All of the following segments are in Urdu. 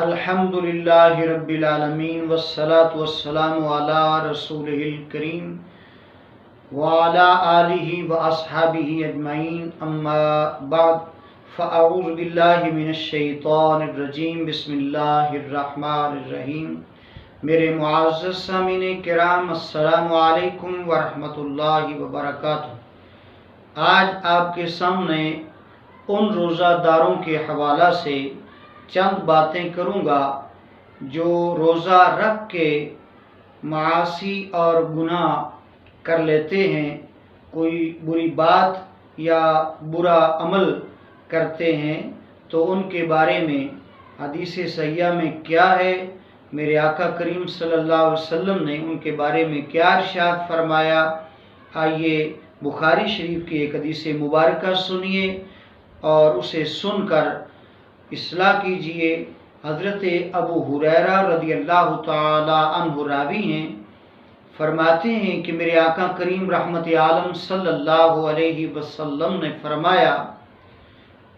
الحمدللہ رب العالمین والصلاة والسلام علی رسولہ الکریم وعلی آلہ واصحابہ اجمعین، اما بعد فاعوذ باللہ من الشیطان الرجیم، بسم اللہ الرحمن الرحیم۔ میرے معزز سامعین کرام، السلام علیکم ورحمۃ اللہ وبرکاتہ۔ آج آپ کے سامنے ان روزہ داروں کے حوالہ سے چند باتیں کروں گا جو روزہ رکھ کے معاصی اور گناہ کر لیتے ہیں، کوئی بری بات یا برا عمل کرتے ہیں، تو ان کے بارے میں حدیث صحیحہ میں کیا ہے، میرے آقا کریم صلی اللہ علیہ وسلم نے ان کے بارے میں کیا ارشاد فرمایا۔ آئیے بخاری شریف کی ایک حدیث مبارکہ سنیے اور اسے سن کر اصلاح کیجیے۔ حضرت ابو ہریرہ رضی اللہ تعالی عنہ راوی ہیں، فرماتے ہیں کہ میرے آقا کریم رحمت عالم صلی اللہ علیہ وسلم نے فرمایا،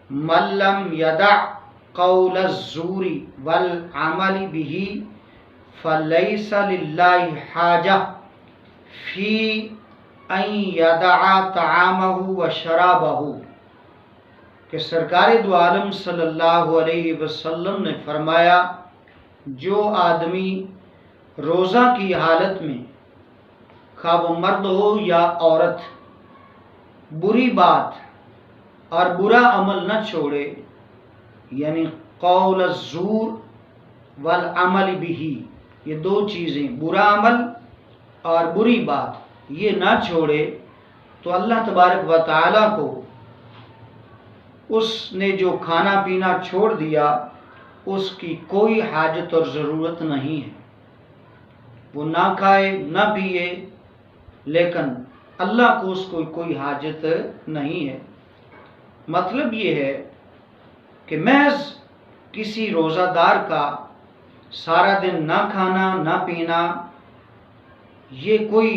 من لم یدع قول الزور والعمل به فلیس للہ حاجہ فی ان یدع طعامہ وشرابہ، کہ سرکار دو عالم صلی اللہ علیہ وسلم نے فرمایا، جو آدمی روزہ کی حالت میں خواہ وہ مرد ہو یا عورت بری بات اور برا عمل نہ چھوڑے، یعنی قول الزور والعمل به، یہ دو چیزیں، برا عمل اور بری بات، یہ نہ چھوڑے، تو اللہ تبارک و تعالی کو اس نے جو کھانا پینا چھوڑ دیا اس کی کوئی حاجت اور ضرورت نہیں ہے۔ وہ نہ کھائے نہ پیے، لیکن اللہ کو اس کو کوئی حاجت نہیں ہے۔ مطلب یہ ہے کہ محض کسی روزہ دار کا سارا دن نہ کھانا نہ پینا یہ کوئی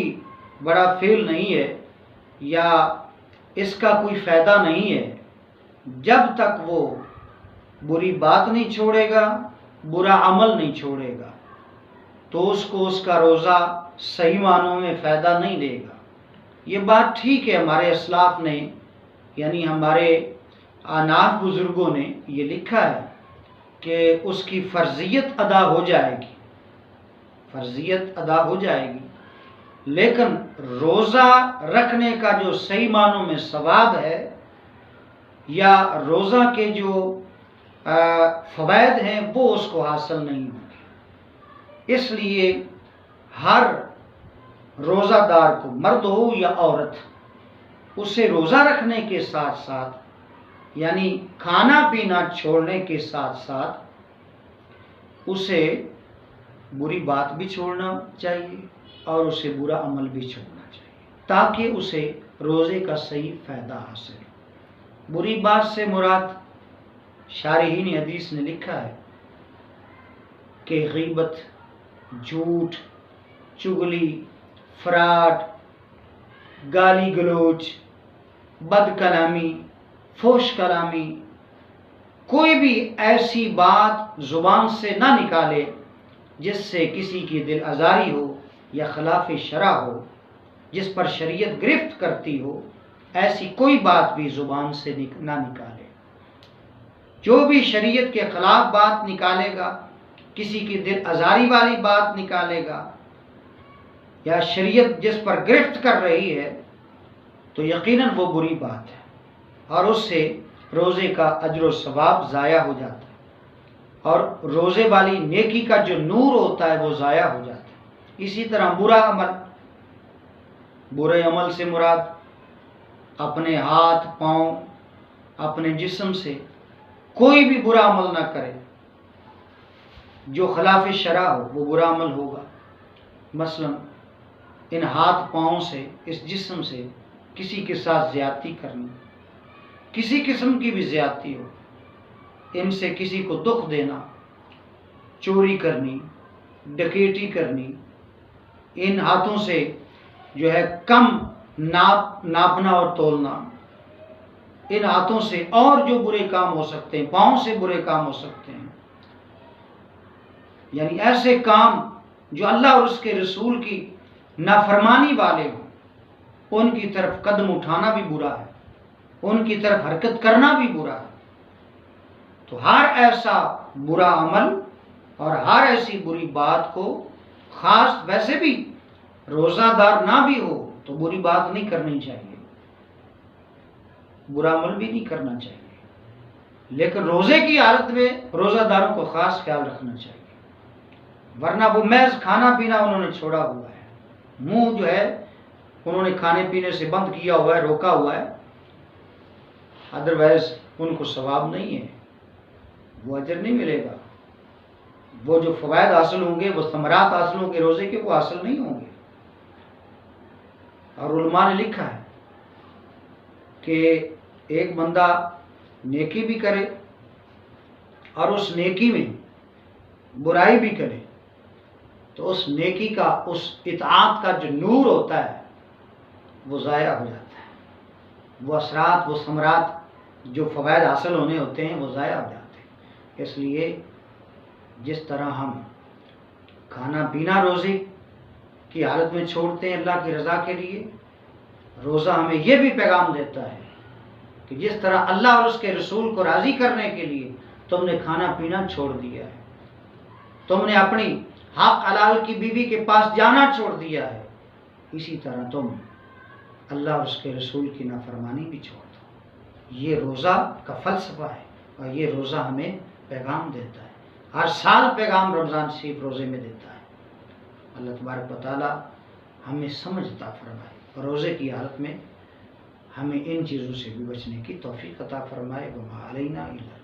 بڑا فعل نہیں ہے یا اس کا کوئی فائدہ نہیں ہے، جب تک وہ بری بات نہیں چھوڑے گا، برا عمل نہیں چھوڑے گا، تو اس کو اس کا روزہ صحیح معنوں میں فائدہ نہیں دے گا۔ یہ بات ٹھیک ہے، ہمارے اسلاف نے یعنی ہمارے آناف بزرگوں نے یہ لکھا ہے کہ اس کی فرضیت ادا ہو جائے گی، فرضیت ادا ہو جائے گی، لیکن روزہ رکھنے کا جو صحیح معنوں میں ثواب ہے یا روزہ کے جو فوائد ہیں وہ اس کو حاصل نہیں ہوں گے۔ اس لیے ہر روزہ دار کو، مرد ہو یا عورت، اسے روزہ رکھنے کے ساتھ ساتھ یعنی کھانا پینا چھوڑنے کے ساتھ ساتھ اسے بری بات بھی چھوڑنا چاہیے اور اسے برا عمل بھی چھوڑنا چاہیے، تاکہ اسے روزے کا صحیح فائدہ حاصل ہو۔ بری بات سے مراد شارحین حدیث نے لکھا ہے کہ غیبت، جھوٹ، چغلی، فراڈ، گالی گلوچ، بد کلامی، فحش کلامی، کوئی بھی ایسی بات زبان سے نہ نکالے جس سے کسی کی دل آزاری ہو یا خلاف شرع ہو، جس پر شریعت گرفت کرتی ہو، ایسی کوئی بات بھی زبان سے نہ نکالے۔ جو بھی شریعت کے خلاف بات نکالے گا، کسی کی دل آزاری والی بات نکالے گا یا شریعت جس پر گرفت کر رہی ہے، تو یقیناً وہ بری بات ہے اور اس سے روزے کا اجر و ثواب ضائع ہو جاتا ہے اور روزے والی نیکی کا جو نور ہوتا ہے وہ ضائع ہو جاتا ہے۔ اسی طرح برا عمل، برے عمل سے مراد اپنے ہاتھ پاؤں، اپنے جسم سے کوئی بھی برا عمل نہ کرے جو خلاف شرع ہو، وہ برا عمل ہوگا۔ مثلا ان ہاتھ پاؤں سے، اس جسم سے کسی کے ساتھ زیادتی کرنی، کسی قسم کی بھی زیادتی ہو، ان سے کسی کو دکھ دینا، چوری کرنی، ڈکیٹی کرنی، ان ہاتھوں سے جو ہے کم ناپنا اور تولنا، ان ہاتھوں سے اور جو برے کام ہو سکتے ہیں، پاؤں سے برے کام ہو سکتے ہیں، یعنی ایسے کام جو اللہ اور اس کے رسول کی نافرمانی والے ہوں، ان کی طرف قدم اٹھانا بھی برا ہے، ان کی طرف حرکت کرنا بھی برا ہے۔ تو ہر ایسا برا عمل اور ہر ایسی بری بات کو، خاص ویسے بھی روزہ دار نہ بھی ہو تو بری بات نہیں کرنی چاہیے، برا عمل بھی نہیں کرنا چاہیے، لیکن روزے کی حالت میں روزہ داروں کو خاص خیال رکھنا چاہیے، ورنہ وہ محض کھانا پینا انہوں نے چھوڑا ہوا ہے، منہ جو ہے انہوں نے کھانے پینے سے بند کیا ہوا ہے، روکا ہوا ہے، ادروائز ان کو ثواب نہیں ہے، وہ اجر نہیں ملے گا، وہ جو فوائد حاصل ہوں گے، وہ ثمرات حاصل ہوں گے روزے کے، وہ حاصل نہیں ہوں گے۔ اور علماء نے لکھا ہے کہ ایک بندہ نیکی بھی کرے اور اس نیکی میں برائی بھی کرے تو اس نیکی کا، اس اطاعت کا جو نور ہوتا ہے وہ ضائع ہو جاتا ہے، وہ اثرات، وہ ثمرات جو فوائد حاصل ہونے ہوتے ہیں وہ ضائع ہو جاتے ہیں۔ اس لیے جس طرح ہم کھانا پینا روزے کی حالت میں چھوڑتے ہیں اللہ کی رضا کے لیے، روزہ ہمیں یہ بھی پیغام دیتا ہے کہ جس طرح اللہ اور اس کے رسول کو راضی کرنے کے لیے تم نے کھانا پینا چھوڑ دیا ہے، تم نے اپنی حق حلال کی بیوی کے پاس جانا چھوڑ دیا ہے، اسی طرح تم اللہ اور اس کے رسول کی نافرمانی بھی چھوڑ دو۔ یہ روزہ کا فلسفہ ہے اور یہ روزہ ہمیں پیغام دیتا ہے، ہر سال پیغام رمضان شریف روزے میں دیتا ہے۔ اللہ تبارک و تعالی ہمیں سمجھ عطا فرمائے اور روزے کی حالت میں ہمیں ان چیزوں سے بھی بچنے کی توفیق عطا فرمائے۔ وما علینا الا